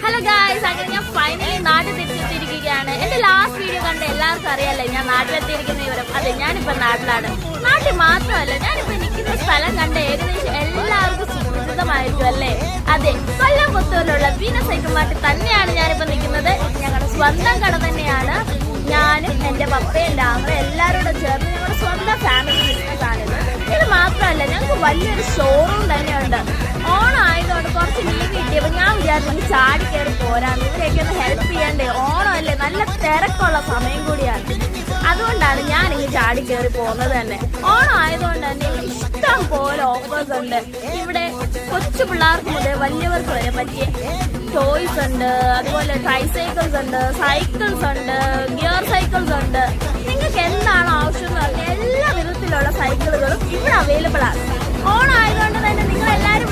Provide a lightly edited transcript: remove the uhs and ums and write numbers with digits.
Hello guys, അങ്ങനെ ഞാൻ finally നാട്ടിൽ തിരിച്ചെത്തിയിരിക്കുകയാണ്. എന്റെ ലാസ്റ്റ് വീഡിയോ കണ്ട് എല്ലാവർക്കും അറിയാലേ ഞാൻ നാട്ടിലെത്തിയിരിക്കുന്ന വിവരം. അതെ, ഞാനിപ്പോ നാട്ടിലാണ്. നാട്ടിൽ മാത്രമല്ല, ഞാനിപ്പോ നിൽക്കുന്ന സ്ഥലം കണ്ട് ഏകദേശം എല്ലാവർക്കും സുപരിചിതമായിരിക്കും അല്ലേ? അതെ, കൊല്ലം പുത്തൂരിലുള്ള വീനസ് സൈക്കിൾ മാർട്ടിൽ തന്നെയാണ് ഞാനിപ്പോ നിൽക്കുന്നത്. ഞങ്ങളുടെ സ്വന്തം കട തന്നെയാണ്. ഞാനും എന്റെ പപ്പയും എന്റെ ആമ എല്ലാവരോടും ചേർന്ന് ഞങ്ങളുടെ സ്വന്തം ഫാമിലി ബിസിനസ് ആണിത്. ഇത് മാത്രമല്ല, ഞങ്ങൾക്ക് വലിയൊരു ഷോറൂം തന്നെയുണ്ട്. ഓണം ആയതുകൊണ്ട് കുറച്ച് ലീവ് കിട്ടിയപ്പോൾ ഞാൻ വിചാരിച്ചു ചാടി കയറി പോരാന്ന്. ഇവരെയൊക്കെ ഒന്ന് ഹെൽപ്പ് ചെയ്യണ്ടേ? ഓണം അല്ലേ, നല്ല തിരക്കുള്ള സമയം കൂടിയാണ്. അതുകൊണ്ടാണ് ഞാൻ ഇങ്ങനെ ചാടി കയറി പോകുന്നത് തന്നെ. ഓണം ആയതുകൊണ്ട് തന്നെ ഇഷ്ടം പോലെ ഓഫേഴ്സ് ഉണ്ട്. ഇവിടെ കൊച്ചു പിള്ളേർക്ക് മുതൽ വലിയവർക്ക് വരെ പറ്റിയ ടോയ്സ് ഉണ്ട്, അതുപോലെ ട്രൈസൈക്കിൾസ് ഉണ്ട്, സൈക്കിൾസ് ഉണ്ട്, ഗിയർ സൈക്കിൾസ് ഉണ്ട്. നിങ്ങൾക്ക് എന്താണ് ആവശ്യം എന്ന് പറഞ്ഞാൽ എല്ലാ വിധത്തിലുള്ള സൈക്കിളുകളും ഇവിടെ അവൈലബിൾ ആണ്. ഓണം ആയതുകൊണ്ട് തന്നെ നിങ്ങൾ എല്ലാവരും